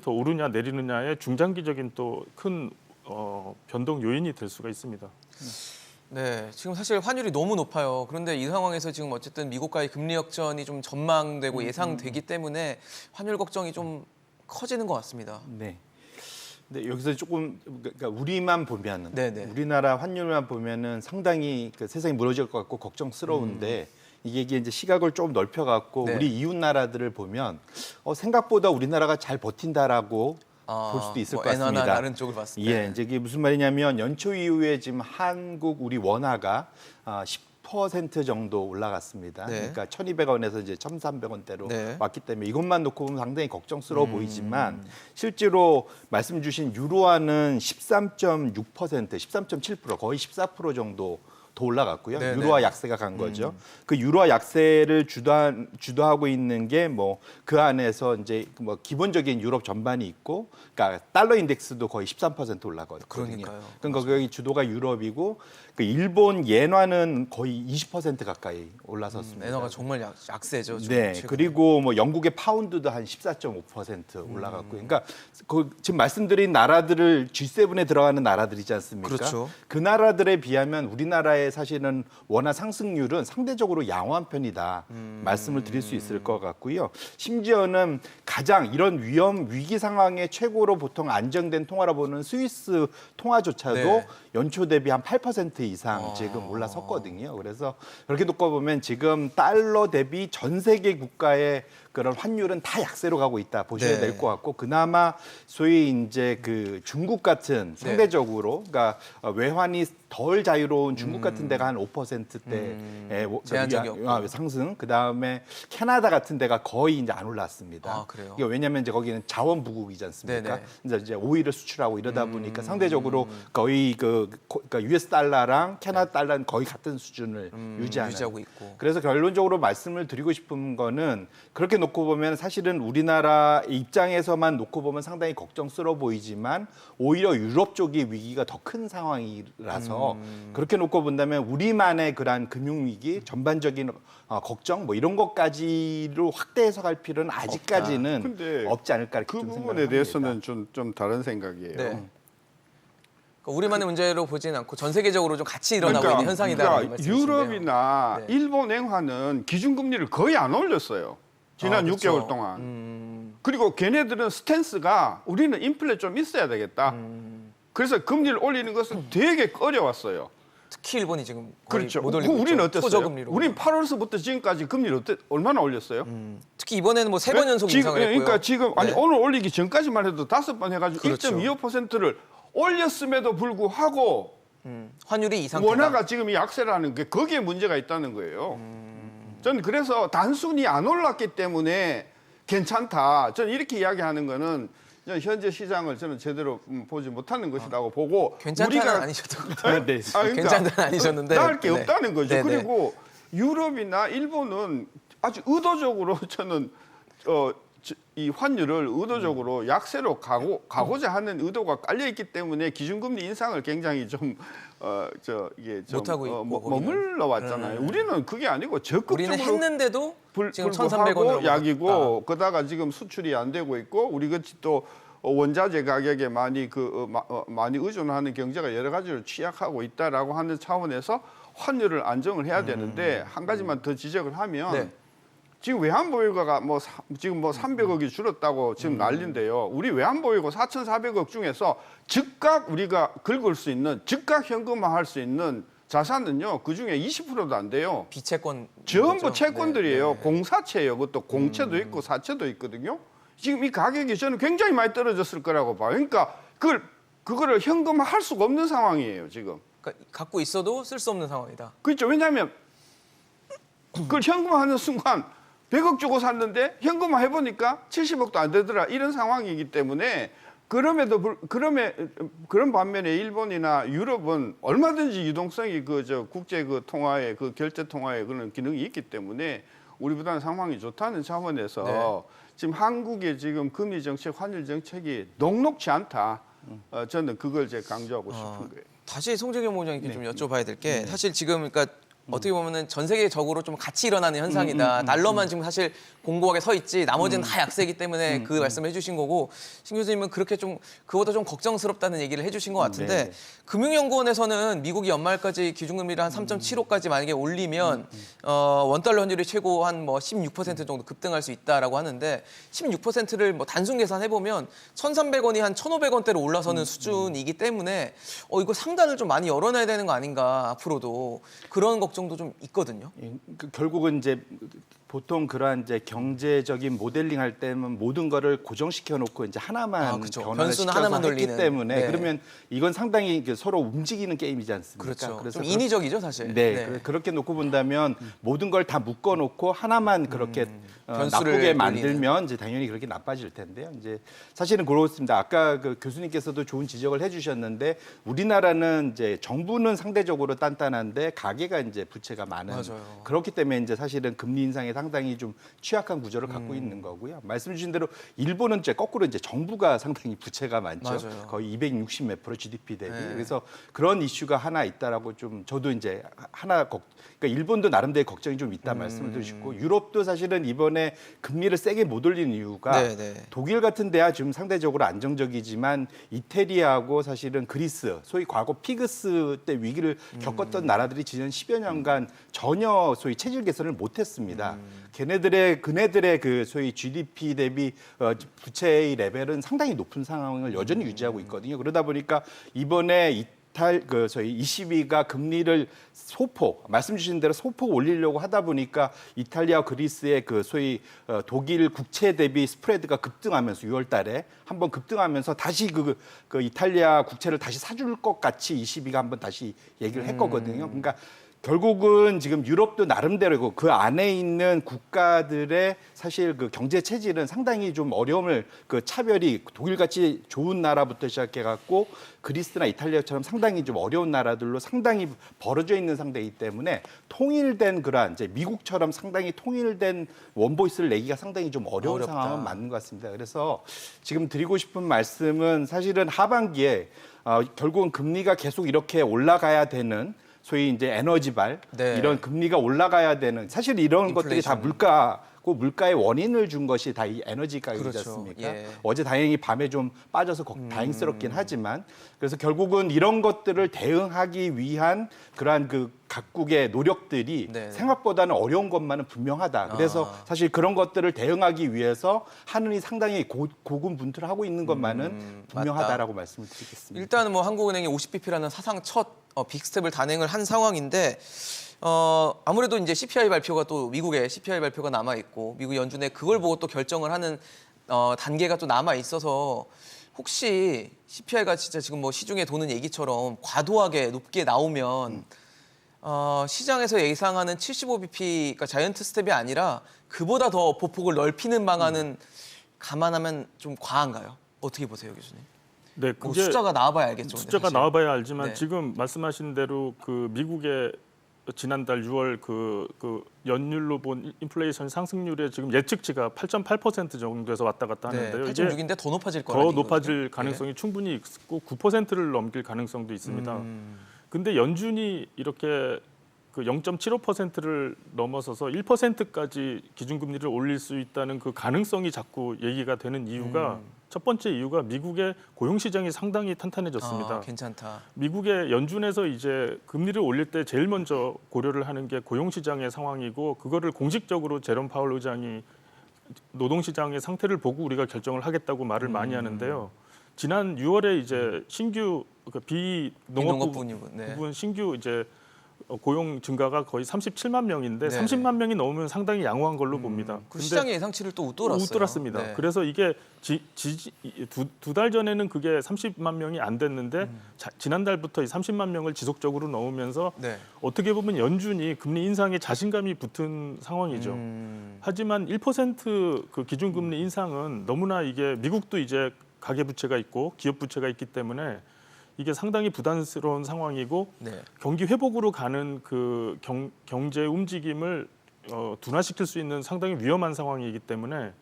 더 오르냐 내리느냐의 중장기적인 또 큰 변동 요인이 될 수가 있습니다. 네, 지금 사실 환율이 너무 높아요. 그런데 이 상황에서 지금 어쨌든 미국과의 금리 역전이 좀 전망되고 예상되기 때문에 환율 걱정이 좀 커지는 것 같습니다. 네. 근데 여기서 조금 그러니까 우리만 보면은 네네. 우리나라 환율만 보면은 상당히 세상이 무너질 것 같고 걱정스러운데 이게 이제 시각을 좀 넓혀갖고 네. 우리 이웃 나라들을 보면 생각보다 우리나라가 잘 버틴다라고 볼 수도 있을 것 같습니다. 엔화나 다른 쪽을 봤을 때. 예, 이제 이게 무슨 말이냐면 연초 이후에 지금 한국 우리 원화가 10% 정도 올라갔습니다. 네. 그러니까 1,200원에서 이제 1,300원대로 네. 왔기 때문에 이것만 놓고 보면 상당히 걱정스러워 보이지만 실제로 말씀 주신 유로화는 13.6%, 13.7% 거의 14% 정도 더 올라갔고요. 네네. 유로화 약세가 간 거죠. 그 유로화 약세를 주도하고 있는 게 뭐 그 안에서 이제 뭐 기본적인 유럽 전반이 있고, 그러니까 달러 인덱스도 거의 13% 올라거든요. 그러니까요. 그러니까 거기 주도가 유럽이고 그 일본 엔화는 거의 20% 가까이 올라섰습니다. 엔화가 정말 약세죠. 네, 최근에. 그리고 뭐 영국의 파운드도 한 14.5% 올라갔고요. 그러니까 그 지금 말씀드린 나라들을 G7에 들어가는 나라들이지 않습니까? 그렇죠. 그 나라들에 비하면 우리나라의 사실은 원화 상승률은 상대적으로 양호한 편이다 말씀을 드릴 수 있을 것 같고요. 심지어는 가장 이런 위기 상황에 최고로 보통 안정된 통화라 보는 스위스 통화조차도 네. 연초 대비 한 8% 이상 지금 올라섰거든요. 그래서 그렇게 놓고 보면 지금 달러 대비 전 세계 국가의 그런 환율은 다 약세로 가고 있다 보셔야 네. 될 것 같고, 그나마 소위 이제 그 중국 같은 상대적으로 그러니까 외환이 덜 자유로운 중국 같은 데가 한 5%대의 제한적이었고. 상승, 그 다음에 캐나다 같은 데가 거의 이제 안 올랐습니다. 아, 그래요? 이게 왜냐하면 이제 거기는 자원 부국이지 않습니까? 네네. 이제 오일을 수출하고 이러다 보니까 상대적으로 거의 그러니까 US 달러랑 캐나다 달러는 거의 같은 수준을 유지하고 있고. 그래서 결론적으로 말씀을 드리고 싶은 거는 그렇게 놓고 보면 사실은 우리나라 입장에서만 놓고 보면 상당히 걱정스러워 보이지만 오히려 유럽 쪽의 위기가 더 큰 상황이라서 그렇게 놓고 본다면 우리만의 그러한 금융위기 전반적인 걱정 뭐 이런 것까지로 확대 해석할 필요는 아직까지는 근데 없지 않을까 이렇게 그 좀 부분에 생각합니다. 대해서는 좀 다른 생각이에요. 네. 그러니까 우리만의 문제로 보지는 않고 전 세계적으로 좀 같이 일어나고 있는 현상이다라는 그러니까 말씀이신데요. 유럽이나 네. 일본 행화는 기준금리를 거의 안 올렸어요. 지난 그렇죠. 6개월 동안. 그리고 걔네들은 스탠스가 우리는 인플레 좀 있어야 되겠다. 그래서 금리를 올리는 것은 되게 꺼려왔어요. 특히 일본이 지금 거의 그렇죠. 못 올리고 우리는 있죠. 어땠어요? 초저금리로. 우린 8월서부터 지금까지 금리를 얼마나 올렸어요? 특히 이번에는 뭐 3번 연속 지금, 인상을 했고요. 그러니까 지금 아니 네. 오늘 올리기 전까지만 해도 5번 해가지고 그렇죠. 1.25%를 올렸음에도 불구하고 환율이 이 상태다. 원화가 지금 이 약세라는 게 거기에 문제가 있다는 거예요. 저는 그래서 단순히 안 올랐기 때문에 괜찮다. 저는 이렇게 이야기하는 거는 현재 시장을 저는 제대로 보지 못하는 것이라고 보고 괜찮다는 아니셨던 것 같아요. 네. 괜찮다는 아니셨는데. 나을 게 네. 없다는 거죠. 네, 네. 그리고 유럽이나 일본은 아주 의도적으로 저는 이 환율을 의도적으로 약세로 가고자 하는 의도가 깔려 있기 때문에 기준금리 인상을 굉장히 이게 좀 못하고 있고, 거기는. 머물러 왔잖아요. 우리는 그게 아니고 적극적으로 우리는 했는데도 지금 불구하고 1,300원으로 약이고 그다가 지금 수출이 안 되고 있고 우리 같이 또 원자재 가격에 많이 많이 의존하는 경제가 여러 가지로 취약하고 있다라고 하는 차원에서 환율을 안정을 해야 되는데 한 가지만 더 지적을 하면 네. 지금 외환보유고가 지금 300억이 줄었다고 지금 난리인데요. 우리 외환보유고 4,400억 중에서 즉각 우리가 긁을 수 있는 즉각 현금화할 수 있는 자산은요. 그중에 20%도 안 돼요. 비채권 전부 거죠? 채권들이에요. 네, 네. 공사채예요. 그것도 공채도 있고 사채도 있거든요. 지금 이 가격이 저는 굉장히 많이 떨어졌을 거라고 봐요. 그러니까 그거를 현금화할 수가 없는 상황이에요. 지금. 그러니까 갖고 있어도 쓸 수 없는 상황이다. 그렇죠. 왜냐하면 그걸 현금화하는 순간 100억 주고 샀는데 현금화 해보니까 70억도 안 되더라. 이런 상황이기 때문에 그런 반면에 일본이나 유럽은 얼마든지 유동성이 국제 통화에 결제 통화에 그런 기능이 있기 때문에 우리보다는 상황이 좋다는 차원에서 네. 지금 한국의 지금 금리 정책, 환율 정책이 녹록지 않다. 저는 그걸 이제 강조하고 싶은 거예요. 다시 송재경 본부장님께 좀 여쭤봐야 될 게 사실 지금 그러니까 어떻게 보면은 전 세계적으로 좀 같이 일어나는 현상이다. 달러만 지금 사실 공고하게 서 있지 나머지는 다 약세이기 때문에 그 말씀을 해주신 거고 신 교수님은 그렇게 좀 그보다 좀 걱정스럽다는 얘기를 해주신 것 같은데 네. 금융연구원에서는 미국이 연말까지 기준금리를 한 3.75까지 만약에 올리면 원달러 환율이 최고 한 뭐 16% 정도 급등할 수 있다라고 하는데 16%를 뭐 단순 계산해 보면 1,300원이 한 1,500원대로 올라서는 수준이기 때문에 이거 상단을 좀 많이 열어놔야 되는 거 아닌가 앞으로도 그런 걱정도 좀 있거든요. 결국은 이제 보통 그러한 이제 경제적인 모델링 할 때는 모든 거를 고정시켜 놓고 이제 하나만 그쵸. 변화를 변수는 시켜서 하나만 했기 돌리는. 때문에 네. 그러면 이건 상당히 서로 움직이는 게임이지 않습니까? 그렇죠. 그래서 좀 인위적이죠 사실. 그렇게 놓고 본다면 모든 걸 다 묶어 놓고 하나만 그렇게 변수를 나쁘게 돌리는. 만들면 이제 당연히 그렇게 나빠질 텐데요. 이제 사실은 그렇습니다. 아까 그 교수님께서도 좋은 지적을 해주셨는데 우리나라는 이제 정부는 상대적으로 단단한데 가계가 이제 부채가 많은 맞아요. 그렇기 때문에 이제 사실은 금리 인상에 상당히 좀 취약한 구조를 갖고 있는 거고요. 말씀 주신 대로 일본은 이제 거꾸로 이제 정부가 상당히 부채가 많죠. 맞아요. 거의 260 몇 프로 GDP 대비. 네. 그래서 그런 이슈가 하나 있다라고 좀 저도 이제 그러니까 일본도 나름대로 걱정이 좀 있다 말씀을 드리고 싶고 유럽도 사실은 이번에 금리를 세게 못 올린 이유가 네, 네. 독일 같은 데야 지금 상대적으로 안정적이지만 이태리하고 사실은 그리스, 소위 과거 피그스 때 위기를 겪었던 나라들이 지난 10여 년간 전혀 소위 체질 개선을 못했습니다. 그네들의 그 소위 GDP 대비 부채의 레벨은 상당히 높은 상황을 여전히 유지하고 있거든요. 그러다 보니까 이번에 소위 ECB가 금리를 소폭 말씀 주신 대로 소폭 올리려고 하다 보니까 이탈리아, 그리스의 그 소위 독일 국채 대비 스프레드가 급등하면서 6월달에 한번 급등하면서 다시 그 이탈리아 국채를 다시 사줄 것 같이 ECB가 한번 다시 얘기를 했거든요. 그러니까 결국은 지금 유럽도 나름대로고 그 안에 있는 국가들의 사실 그 경제 체질은 상당히 좀 어려움을 그 차별이 독일같이 좋은 나라부터 시작해 갖고 그리스나 이탈리아처럼 상당히 좀 어려운 나라들로 상당히 벌어져 있는 상태이기 때문에 통일된 그러한 이제 미국처럼 상당히 통일된 원보이스를 내기가 상당히 좀 어려운 어렵다. 상황은 맞는 것 같습니다. 그래서 지금 드리고 싶은 말씀은 사실은 하반기에 결국은 금리가 계속 이렇게 올라가야 되는 소위 이제 에너지발 네. 이런 금리가 올라가야 되는 사실 이런 것들이 다 물가의 원인을 준 것이 다 이 에너지 가격이지 그렇죠. 않습니까? 예. 어제 다행히 밤에 좀 빠져서 다행스럽긴 하지만 그래서 결국은 이런 것들을 대응하기 위한 그러한 그 각국의 노력들이 네. 생각보다는 어려운 것만은 분명하다. 그래서 사실 그런 것들을 대응하기 위해서 하느니 상당히 고군분투를 하고 있는 것만은 분명하다라고 말씀을 드리겠습니다. 일단은 뭐 한국은행이 50bp라는 사상 첫 빅스텝을 단행을 한 상황인데 아무래도 이제 CPI 발표가 또 미국의 CPI 발표가 남아 있고 미국 연준에 그걸 보고 또 결정을 하는 단계가 또 남아 있어서 혹시 CPI가 진짜 지금 뭐 시중에 도는 얘기처럼 과도하게 높게 나오면 시장에서 예상하는 75bp, 그러니까 자이언트 스텝이 아니라 그보다 더 보폭을 넓히는 방안은 감안하면 좀 과한가요? 어떻게 보세요, 교수님? 네, 뭐 그게 숫자가 나와봐야 알겠죠. 근데 숫자가 사실. 나와봐야 알지만 네. 지금 말씀하신 대로 그 미국의 지난달 6월 그 연율로 본 인플레이션 상승률의 지금 예측치가 8.8% 정도에서 왔다 갔다 네, 하는데요. 8.6인데 더 높아질 거라는 더 높아질 얘기거든요. 가능성이 충분히 있고 9%를 넘길 가능성도 있습니다. 근데 연준이 이렇게 그 0.75%를 넘어서서 1%까지 기준금리를 올릴 수 있다는 그 가능성이 자꾸 얘기가 되는 이유가 첫 번째 이유가 미국의 고용 시장이 상당히 탄탄해졌습니다. 괜찮다. 미국의 연준에서 이제 금리를 올릴 때 제일 먼저 고려를 하는 게 고용 시장의 상황이고 그거를 공식적으로 제롬 파월 의장이 노동 시장의 상태를 보고 우리가 결정을 하겠다고 말을 많이 하는데요. 지난 6월에 이제 신규 비농업 부분, 네. 부분 신규 이제 고용 증가가 거의 37만 명인데 네. 30만 명이 넘으면 상당히 양호한 걸로 봅니다. 그 시장의 예상치를 또 웃돌았어요. 웃돌았습니다. 네. 그래서 이게 두 달 전에는 그게 30만 명이 안 됐는데 지난달부터 이 30만 명을 지속적으로 넣으면서 네. 어떻게 보면 연준이 금리 인상에 자신감이 붙은 상황이죠. 하지만 1%그 기준금리 인상은 너무나 이게 미국도 이제 가계부채가 있고 기업부채가 있기 때문에 이게 상당히 부담스러운 상황이고 네. 경기 회복으로 가는 그 경제 움직임을 둔화시킬 수 있는 상당히 위험한 상황이기 때문에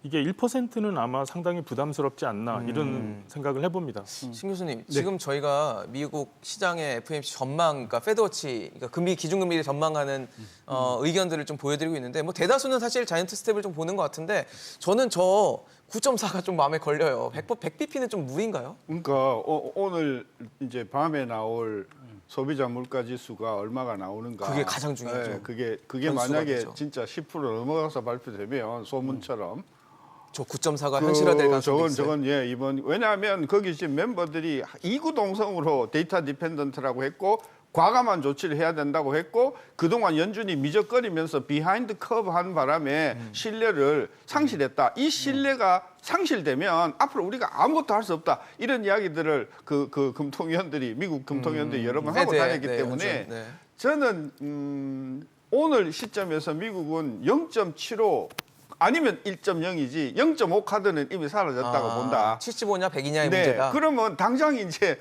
이게 1%는 아마 상당히 부담스럽지 않나 이런 생각을 해봅니다. 신 교수님, 지금 저희가 미국 시장의 FOMC 전망, 그러니까 페드워치, 그러니까 금리 기준금리를 전망하는 의견들을 좀 보여드리고 있는데, 뭐 대다수는 사실 자이언트 스텝을 좀 보는 것 같은데, 저는 저 9.4가 좀 마음에 걸려요. 100bp는 좀 무리인가요? 그러니까 오늘 이제 밤에 나올 소비자 물가 지수가 얼마가 나오는가? 그게 가장 중요하죠. 네, 그게 변수가 만약에 되죠. 진짜 10% 넘어가서 발표되면 소문처럼 저 9.4가 현실화될 가능성이 있어요. 저건 이번 왜냐하면 거기 지금 멤버들이 이구동성으로 데이터 디펜던트라고 했고 과감한 조치를 해야 된다고 했고 그동안 연준이 미적거리면서 비하인드 커브 한 바람에 신뢰를 상실했다. 이 신뢰가 상실되면 앞으로 우리가 아무것도 할 수 없다. 이런 이야기들을 그 금통위원들이 미국 금통위원들이 여러 번 하고 다녔기 때문에 연준, 네. 저는 오늘 시점에서 미국은 0.75 아니면 1.0이지 0.5 카드는 이미 사라졌다고 본다. 75냐 100이냐의 네, 문제다. 그러면 당장 이제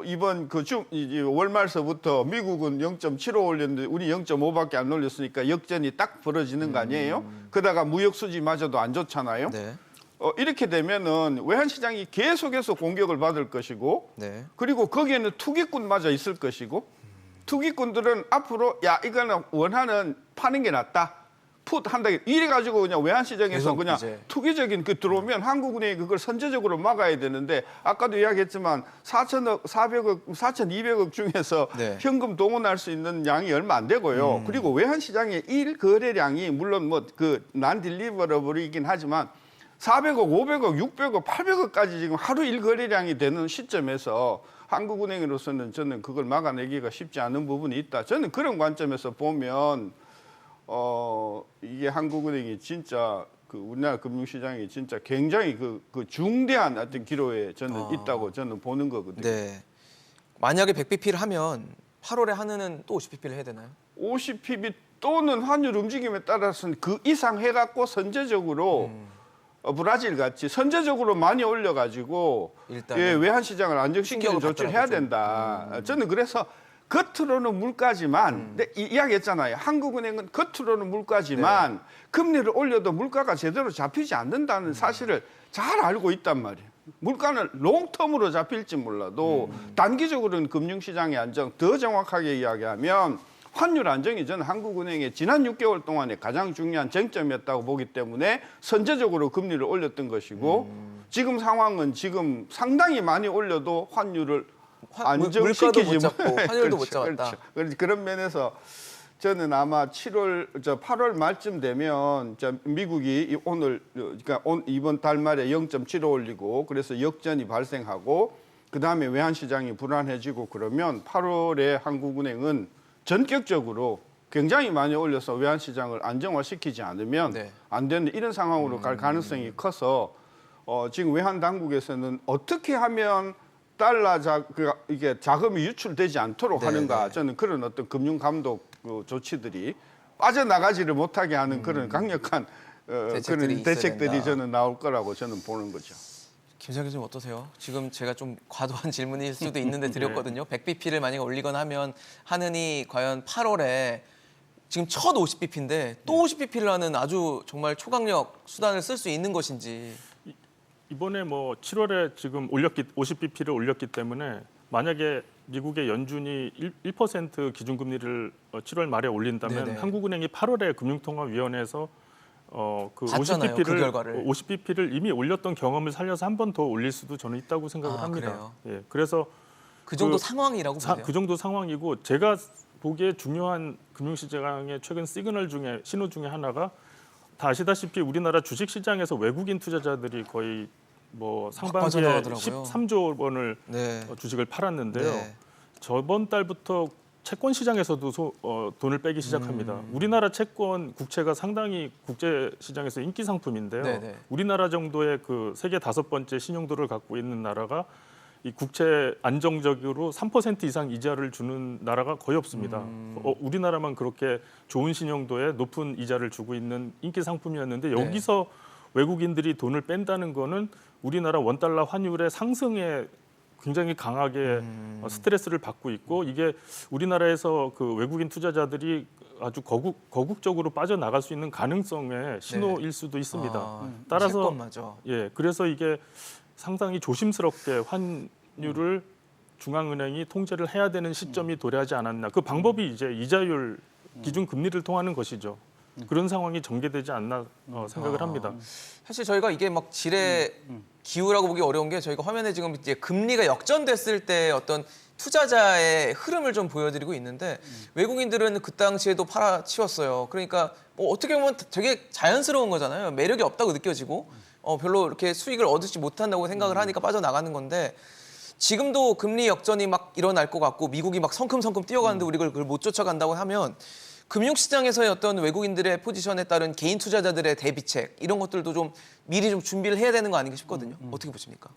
이번 이제 월말서부터 미국은 0.75 올렸는데 우리 0.5밖에 안 올렸으니까 역전이 딱 벌어지는 거 아니에요? 그러다가 무역 수지마저도 안 좋잖아요. 네. 이렇게 되면은 외환시장이 계속해서 공격을 받을 것이고, 네. 그리고 거기에는 투기꾼마저 있을 것이고, 투기꾼들은 앞으로 야 이거는 원하는 파는 게 낫다. 풋 한다. 이래 가지고 그냥 외환시장에서 계속 그냥 이제. 투기적인 그 들어오면 한국은행이 그걸 선제적으로 막아야 되는데 아까도 이야기했지만 4천억, 400억, 4,200억 중에서 네. 현금 동원할 수 있는 양이 얼마 안 되고요. 그리고 외환시장의 일 거래량이 물론 뭐 그 난 딜리버러블이긴 하지만 400억, 500억, 600억, 800억까지 지금 하루 일 거래량이 되는 시점에서 한국은행으로서는 저는 그걸 막아내기가 쉽지 않은 부분이 있다. 저는 그런 관점에서 보면 이게 한국은행이 진짜 그 우리나라 금융시장이 진짜 굉장히 그 중대한 어떤 기로에 저는 있다고 저는 보는 거거든요. 네. 만약에 100bp를 하면 8월에 한은은 또 50bp를 해야 되나요? 50pb 또는 환율 움직임에 따라서는 그 이상 해갖고 선제적으로 브라질 같이 선제적으로 많이 올려가지고 일단은 예, 외환 시장을 안정시키는 충격을 조치를 해야 받더라고요. 된다. 저는 그래서 겉으로는 물가지만 근데 이야기했잖아요. 한국은행은 겉으로는 물가지만 네. 금리를 올려도 물가가 제대로 잡히지 않는다는 사실을 잘 알고 있단 말이에요. 물가는 롱텀으로 잡힐지 몰라도 단기적으로는 금융시장의 안정, 더 정확하게 이야기하면 환율 안정이 저는 한국은행의 지난 6개월 동안의 가장 중요한 쟁점이었다고 보기 때문에 선제적으로 금리를 올렸던 것이고 지금 상황은 지금 상당히 많이 올려도 환율을 물가도 못 잡고 못- 환율도 못 그렇죠, 잡았다. 그렇죠. 그런 면에서 저는 아마 8월 말쯤 되면 미국이 오늘 그러니까 이번 달 말에 0.75 올리고 그래서 역전이 발생하고 그 다음에 외환 시장이 불안해지고 그러면 8월에 한국은행은 전격적으로 굉장히 많이 올려서 외환 시장을 안정화시키지 않으면 네. 안 되는 이런 상황으로 갈 가능성이 커서 지금 외환 당국에서는 어떻게 하면 이게 자금이 유출되지 않도록 네, 하는가 네. 저는 그런 어떤 금융 감독 조치들이 빠져나가지를 못하게 하는 그런 강력한 대책들이 그런 있어야 대책들이 된다. 저는 나올 거라고 저는 보는 거죠. 김 교수님 어떠세요? 지금 제가 좀 과도한 질문일 수도 있는데 드렸거든요. 100bp를 만약에 올리거나 하면 한은이 과연 8월에 지금 첫 50bp인데 또 50bp를 하는 아주 정말 초강력 수단을 쓸 수 있는 것인지. 이번에 뭐 7월에 지금 50bp를 올렸기 때문에 만약에 미국의 연준이 1% 기준금리를 7월 말에 올린다면 네네. 한국은행이 8월에 금융통화위원회에서 그 봤잖아요, 그 결과를. 50bp를 이미 올렸던 경험을 살려서 한 번 더 올릴 수도 저는 있다고 생각을 아, 합니다. 예, 그래서 그 정도 그 상황이라고 보세요. 그 정도 상황이고 제가 보기에 중요한 금융시장의 최근 시그널 중에 신호 중에 하나가 다 아시다시피 우리나라 주식시장에서 외국인 투자자들이 거의 뭐 상반기에 빠져나가더라고요. 13조 원을 네. 주식을 팔았는데요. 네. 저번 달부터 채권 시장에서도 돈을 빼기 시작합니다. 우리나라 채권 국채가 상당히 국제 시장에서 인기 상품인데요. 네네. 우리나라 정도의 그 세계 5번째 신용도를 갖고 있는 나라가 이 국채 안정적으로 3% 이상 이자를 주는 나라가 거의 없습니다. 우리나라만 그렇게 좋은 신용도에 높은 이자를 주고 있는 인기 상품이었는데 여기서 외국인들이 돈을 뺀다는 거는 우리나라 원달러 환율의 상승에 굉장히 강하게 스트레스를 받고 있고 이게 우리나라에서 그 외국인 투자자들이 아주 거국적으로 빠져나갈 수 있는 가능성의 신호일 수도 있습니다. 아, 따라서 채권마저. 예, 그래서 이게 상당히 조심스럽게 환율을 중앙은행이 통제를 해야 되는 시점이 도래하지 않았나. 그 방법이 이제 이자율 기준 금리를 통하는 것이죠. 그런 상황이 전개되지 않나 생각을 합니다. 사실 저희가 이게 막 지뢰 기후라고 보기 어려운 게 저희가 화면에 지금 이제 금리가 역전됐을 때 어떤 투자자의 흐름을 좀 보여드리고 있는데 외국인들은 그 당시에도 팔아치웠어요. 그러니까 뭐 어떻게 보면 되게 자연스러운 거잖아요. 매력이 없다고 느껴지고 별로 이렇게 수익을 얻지 못한다고 생각을 하니까 빠져나가는 건데 지금도 금리 역전이 막 일어날 것 같고 미국이 막 성큼성큼 뛰어가는데 우리가 그걸 못 쫓아간다고 하면 금융시장에서의 어떤 외국인들의 포지션에 따른 개인 투자자들의 대비책 이런 것들도 좀 미리 좀 준비를 해야 되는 거 아닌가 싶거든요. 어떻게 보십니까?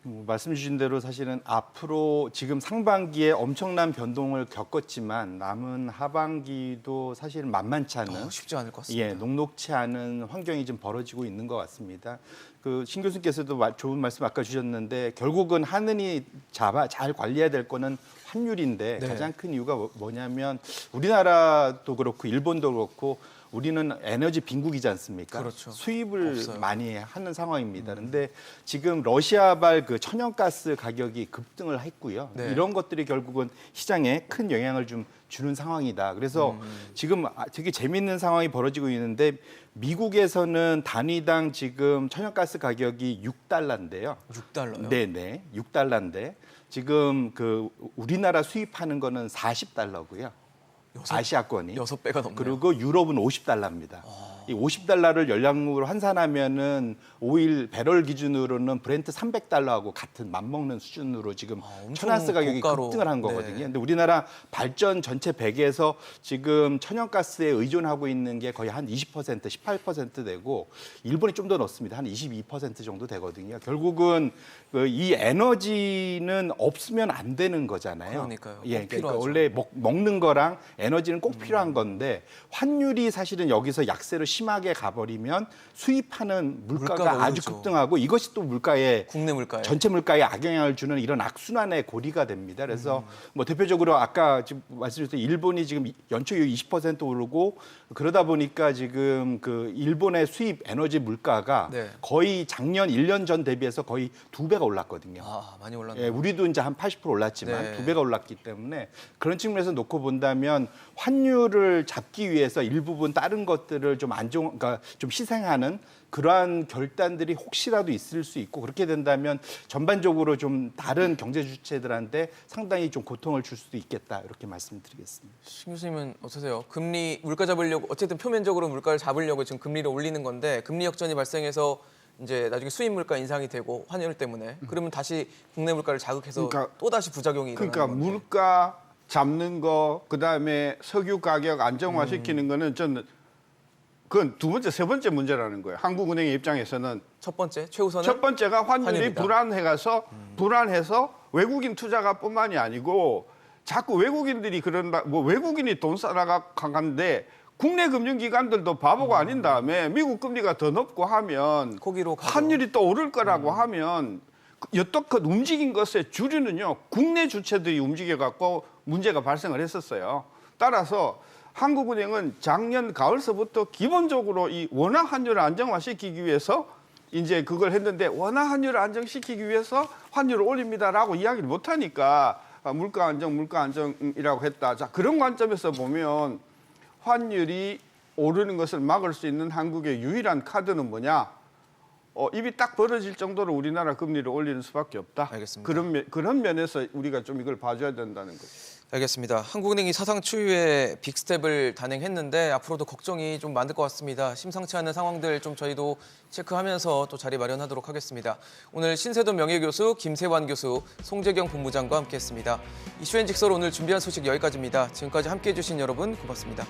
말씀 주신 대로 사실은 앞으로 지금 상반기에 엄청난 변동을 겪었지만 남은 하반기도 사실 만만치 않은 쉽지 않을 것 같습니다. 녹록치 않은 환경이 좀 벌어지고 있는 것 같습니다. 그 신 교수님께서도 좋은 말씀 아까 주셨는데 결국은 하느니 잘 관리해야 될 거는 환율인데 네. 가장 큰 이유가 뭐냐면 우리나라도 그렇고 일본도 그렇고 우리는 에너지 빈국이지 않습니까? 그렇죠. 수입을 없어요. 많이 하는 상황입니다. 그런데 지금 러시아발 그 천연가스 가격이 급등을 했고요. 네. 이런 것들이 결국은 시장에 큰 영향을 좀 주는 상황이다. 그래서 지금 되게 재미있는 상황이 벌어지고 있는데 미국에서는 단위당 지금 천연가스 가격이 6달러인데요. 6달러요? 네네, 6달러인데 지금 그 우리나라 수입하는 거는 40달러고요. 아시아권이. 6배가 넘네요. 그리고 유럽은 50달러입니다. 이 50달러를 열량으로 환산하면은 오일 배럴 기준으로는 브렌트 300달러하고 같은 맞먹는 수준으로 지금 엄청 천연가스 가격이 고가로. 급등을 한 거거든요. 네. 근데 우리나라 발전 전체 배기에서 지금 천연가스에 의존하고 있는 게 거의 한 20%, 18% 되고 일본이 좀 더 넣습니다. 한 22% 정도 되거든요. 결국은 이 에너지는 없으면 안 되는 거잖아요. 그러니까요. 꼭 예, 그러니까 필요하죠. 원래 먹는 거랑 에너지는 꼭 필요한 건데 환율이 사실은 여기서 약세로 심하게 가버리면 수입하는 물가가 물가가 아주 오르죠. 급등하고 이것이 또 물가에 국내 물가에. 전체 물가에 악영향을 주는 이런 악순환의 고리가 됩니다. 그래서 뭐 대표적으로 아까 지금 말씀드렸던 일본이 지금 연초율 20% 오르고 그러다 보니까 지금 그 일본의 수입 에너지 물가가 네. 거의 작년 1년 전 대비해서 거의 2배가 올랐거든요. 아, 많이 올랐네요. 예, 우리도 이제 한 80% 올랐지만 네. 2배가 올랐기 때문에 그런 측면에서 놓고 본다면 환율을 잡기 위해서 일부분 다른 것들을 좀 그러니까 좀 희생하는 그러한 결단들이 혹시라도 있을 수 있고 그렇게 된다면 전반적으로 좀 다른 경제 주체들한테 상당히 좀 고통을 줄 수도 있겠다 이렇게 말씀드리겠습니다. 신 교수님은 어떠세요? 금리 물가 잡으려고 어쨌든 표면적으로 물가를 잡으려고 지금 금리를 올리는 건데 금리 역전이 발생해서 이제 나중에 수입 물가 인상이 되고 환율 때문에 그러면 다시 국내 물가를 자극해서 그러니까- 또 다시 부작용이 일어나는 그러니까 건데. 물가 잡는 거, 그다음에 석유 가격 안정화시키는 거는 저는 그건 두 번째, 세 번째 문제라는 거예요. 한국은행의 입장에서는 첫 번째 최우선은 첫 번째가 환율이 환율이다. 불안해서 외국인 투자가 뿐만이 아니고 자꾸 외국인들이 그런다. 뭐 외국인이 돈 쌓아가는데 국내 금융기관들도 바보가 아닌 다음에 미국 금리가 더 높고 하면 거기로 가죠. 환율이 또 오를 거라고 하면 여태껏 움직인 것의 주류는요 국내 주체들이 움직여갖고 문제가 발생을 했었어요. 따라서 한국은행은 작년 가을서부터 기본적으로 이 원화 환율을 안정화시키기 위해서 이제 그걸 했는데 원화 환율을 안정시키기 위해서 환율을 올립니다라고 이야기를 못하니까 물가 안정이라고 했다. 자, 그런 관점에서 보면 환율이 오르는 것을 막을 수 있는 한국의 유일한 카드는 뭐냐? 입이 딱 벌어질 정도로 우리나라 금리를 올리는 수밖에 없다. 알겠습니다. 그런 면에서 우리가 좀 이걸 봐줘야 된다는 거죠. 알겠습니다. 한국은행이 사상 초유의 빅스텝을 단행했는데 앞으로도 걱정이 좀 많을 것 같습니다. 심상치 않은 상황들 좀 저희도 체크하면서 또 자리 마련하도록 하겠습니다. 오늘 신세돈 명예교수, 김세환 교수, 송재경 본부장과 함께했습니다. 이슈앤직설 오늘 준비한 소식 여기까지입니다. 지금까지 함께해 주신 여러분 고맙습니다.